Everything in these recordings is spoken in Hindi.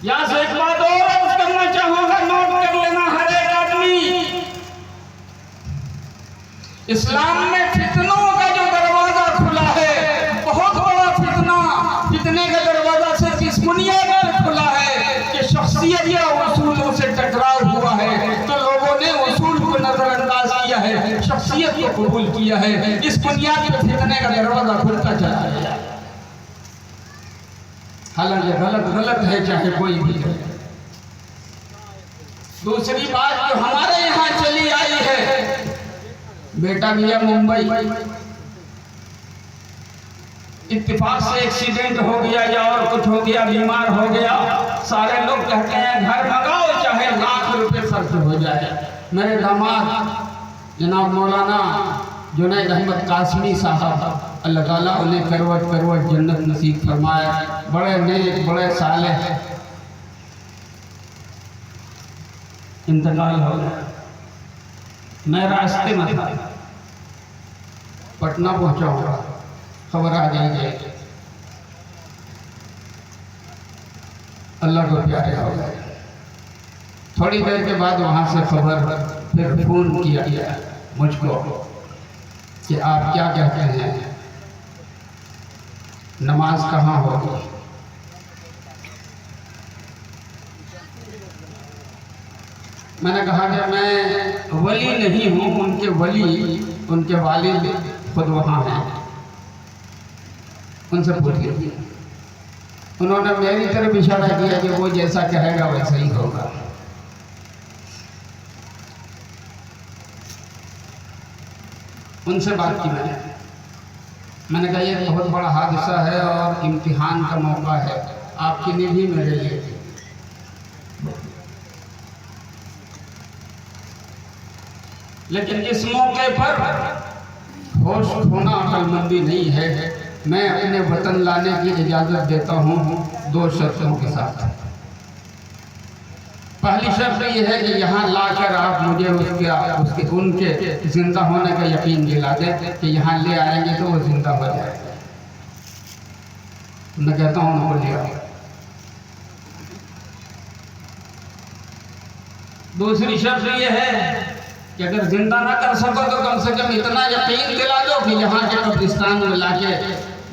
यहां से एक बात और अर्ज करना चाहूंगा, नोट कर लेना हर एक आदमी। इस्लाम में फितनों का जो दरवाजा खुला है, बहुत बड़ा फितना, फितने का दरवाजा सिर्फ इस बुनियाद पर खुला है कि शख्सियत या उसूलों से टकराव हुआ है, तो लोगों ने उसूल को नजरअंदाज किया है, शख्सियत को कबूल किया है। इस बुनियाद पर फितने का दरवाजा खुलता चला गया। हालांकि गलत गलत है, चाहे कोई भी है। दूसरी बात जो हमारे यहाँ चली आई है, बेटा गया मुंबई, इत्तेफाक से एक्सीडेंट हो गया या और कुछ हो गया, बीमार हो गया, सारे लोग कहते हैं घर मंगाओ चाहे लाख रुपए खर्च हो जाए। मेरे दामाद जनाब मौलाना जुनैद अहमद कासमी साहब, अल्लाह ताला उन्हें करवट करवट जन्नत नसीब फरमाए, बड़े नेक बड़े सालेह, इंतकाल हो गया। मैं रास्ते में था, पटना पहुंचा हुआ, खबर आ गई है, अल्लाह को प्यारे हो गए। थोड़ी देर के बाद वहां से खबर, फिर फोन किया गया मुझको कि आप क्या कहते हैं, नमाज कहाँ होगी। मैंने कहा कि मैं वली नहीं हूँ, उनके वली, उनके वालिद खुद वहाँ हैं, उनसे पूछिए। उन्होंने मेरी तरफ इशारा किया कि वो जैसा कहेगा वैसा ही होगा। उनसे बात की मैंने कहा ये बहुत बड़ा हादसा है और इम्तिहान का मौका है आपके लिए भी, मेरे लिए भी। लेकिन इस मौके पर होश खोना अक्लमंदी नहीं है। मैं अपने वतन लाने की इजाज़त देता हूँ दो शर्तों के साथ। पहली शर्त यह है कि यहाँ लाकर आप मुझे उनके जिंदा होने का यकीन दिला दें कि यहाँ ले आएंगे तो वो जिंदा हो जाएगा। मैं कहता हूँ उनको ले आओ। दूसरी शर्त यह है कि अगर जिंदा ना कर सको तो कम से कम इतना यकीन दिला दो कि यहाँ के कब्रिस्तान में लाके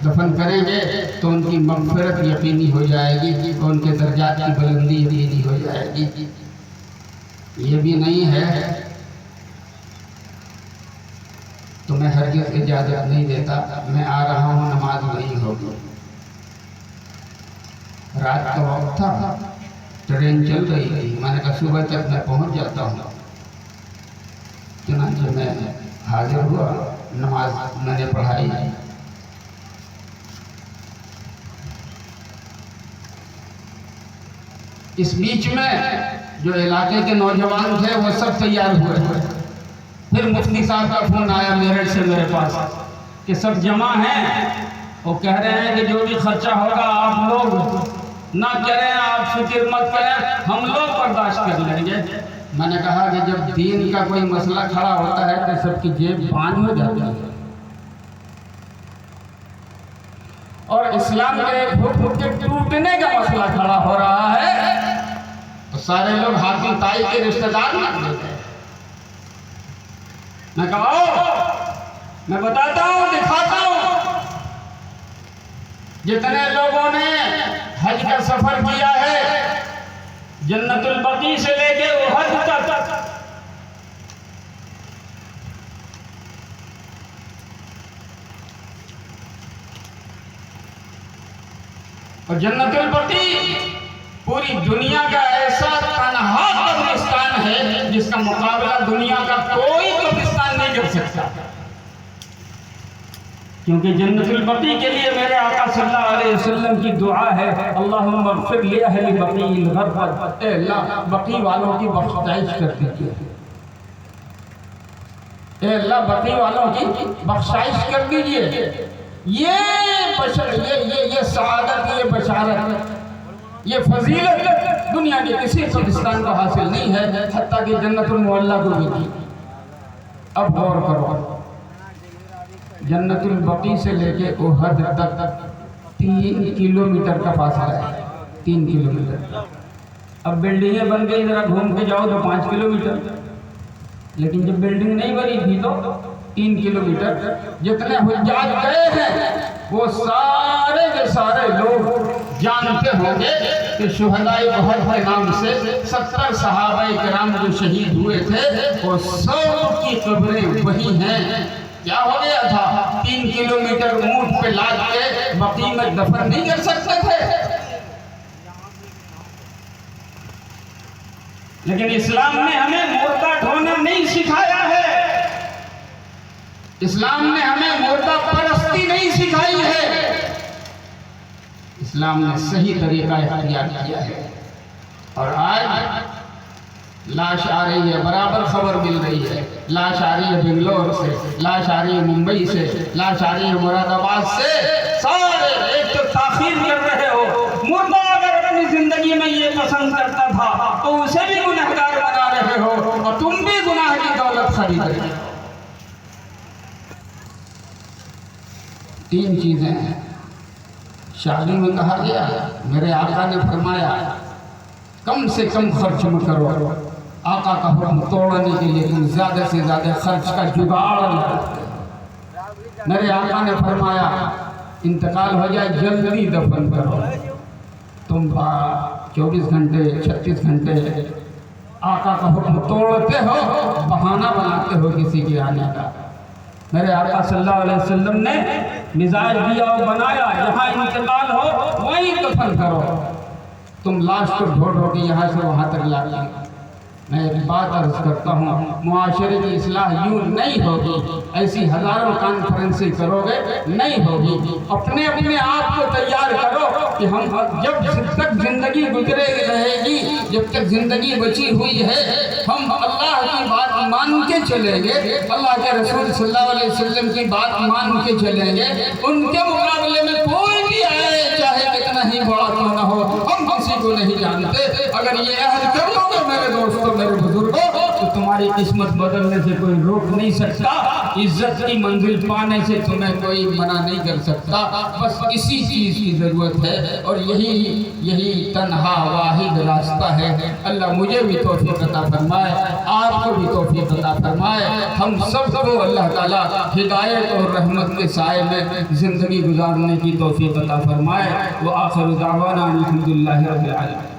दफन करेंगे तो उनकी मग़फ़िरत यकीनी हो जाएगी, उनके दर्जात की बुलंदी यकीनी हो जाएगी। ये भी नहीं है तो मैं हरगिज़ इजाज़त नहीं देता। मैं आ रहा हूँ, नमाज वही होगी। रात का वक्त था, ट्रेन चल रही थी, मैंने कहा सुबह तक मैं पहुँच जाता हूँ। चुनांचे मैं हाजिर हुआ, नमाज मैंने पढ़ाई। इस बीच में जो इलाके के नौजवान थे वो सब तैयार हुए। फिर मुफ्ती साहब का फोन आया मेरठ से मेरे पास कि सब जमा हैं, वो कह रहे हैं कि जो भी खर्चा होगा आप लोग ना करें, आप फिक्र मत करें, हम लोग बर्दाश्त कर लेंगे। मैंने कहा कि जब दीन का कोई मसला खड़ा होता है तो सबकी जेब बांझ हो जाती है, और इस्लाम के हुक्म के टूटने का मसला खड़ा हो रहा है तो सारे लोग हाकिम ताई के रिश्तेदार मान लेते हैं। मैं कहा मैं बताता हूँ, दिखाता हूँ, जितने लोगों ने हज का सफर किया है जन्नतुल बकी से लेके उहद तक, और जन्नतुल बकी पूरी दुनिया का ऐसा तन्हा कब्रिस्तान है जिसका मुकाबला दुनिया का कोई कब्रिस्तान नहीं कर सकता। क्योंकि जन्नतुल बकी के लिए मेरे आका सल्लल्लाहु अलैहि वसल्लम की दुआ है, अल्लाहुम्मा इग़फिर li अहली बकील ग़रक़द, ए अल्लाह बकी वालों की बख्शाइश कर दीजिए, ए अल्लाह बकी वालों की बख्शाइश कर दीजिए। ये सआदत, ये बशारत, ये फजीलत दुनिया के किसी कब्रिस्तान को हासिल नहीं है, हत्ता कि जन्नतुल मुअल्ला को भी थी। अब गौर करो, जन्नतुल बकी से लेके उहद तक 3 किलोमीटर का फासला है। 3 किलोमीटर। अब बिल्डिंगें बन गई, जरा घूम के जाओ तो 5 किलोमीटर, लेकिन जब बिल्डिंग नहीं बनी थी तो 3 किलोमीटर। जितने हुज्जाज गए हैं वो सारे के सारे लोग जानते होंगे कि शुहदाए उहद के नाम से 70 सहाबाए किराम जो शहीद हुए थे वो सब की कब्रें वही हैं। क्या हो गया था, 3 किलोमीटर ऊंट पे लाद के बक़ी में दफन नहीं कर सकते थे। लेकिन इस्लाम ने हमें मुर्दा ढोना नहीं सिखाया है, इस्लाम ने हमें मुर्दा परस्ती नहीं सिखाई है, इस्लाम ने सही तरीका इख्तियार किया है। और आज लाश आ रही है, बराबर खबर मिल रही है, लाश आ रही है बेंगलोर से, लाश आ रही है मुंबई से, लाश आ रही है मुरादाबाद से। सारे एक तो ताखीर कर रहे हो। मुर्दा अगर अपनी जिंदगी में ये पसंद करता था तो उसे भी गुनहगार बना रहे हो और तुम भी गुनाह की दौलत खरीद रहे हो। 3 चीजें हैं। शादी में कहा गया, मेरे आका ने फरमाया कम से कम खर्च में करो। आका का हुक्म तोड़ने के लिए तुम ज्यादा से ज्यादा खर्च का जुगाड़ लगाते। मेरे आका ने फरमाया इंतकाल हो जाए जल्दी दफन करो। तुम 24 घंटे 36 घंटे आका का हुक्म तोड़ते हो, बहाना बनाते हो किसी के आने का। मेरे आका सल्लल्लाहु अलैहि वसल्लम ने मिजाज दिया और बनाया, जहाँ इंतकाल हो वहीं दफन करो। तुम लाश को ढो ढो के यहाँ से वहाँ तक ला लेंगे। मैं एक बात अर्ज करता हूँ, मुआशरे की इस्लाह यूँ नहीं होगी, ऐसी हज़ारों कॉन्फ्रेंसें करोगे नहीं होगी। अपने अपने आप को तैयार करो कि हम जब तक ज़िंदगी गुजरे रहेगी, जब तक ज़िंदगी बची हुई है, हम अल्लाह की बात मान के चलेंगे, अल्लाह के रसूल सल्लल्लाहु अलैहि वसल्लम की बात मान के चलेंगे। उनके मुकाबले में कोई भी आए, चाहे कितना ही बड़ा क्यों न हो, हम किसी को नहीं जानते। अगर ये अहद कर लोगे मेरे दोस्तों, मेरे बुजुर्गों, तो तुम्हारी किस्मत बदलने से कोई रोक नहीं सकता, इज्जत की मंजिल पाने से तुम्हें कोई मना नहीं कर सकता। बस इसी चीज़ की ज़रूरत है और यही तन्हा वाहिद रास्ता है। अल्लाह मुझे भी तौफीक अता फरमाए, आपको भी तौफीक अता फरमाए। हम सबको अल्लाह ताला हिदायत और रहमत के साए में ज़िंदगी गुजारने की तौफीक अता फरमाए। व आखिर दावाना अल्हम्दुलिल्लाहि रब्बिल आलमीन।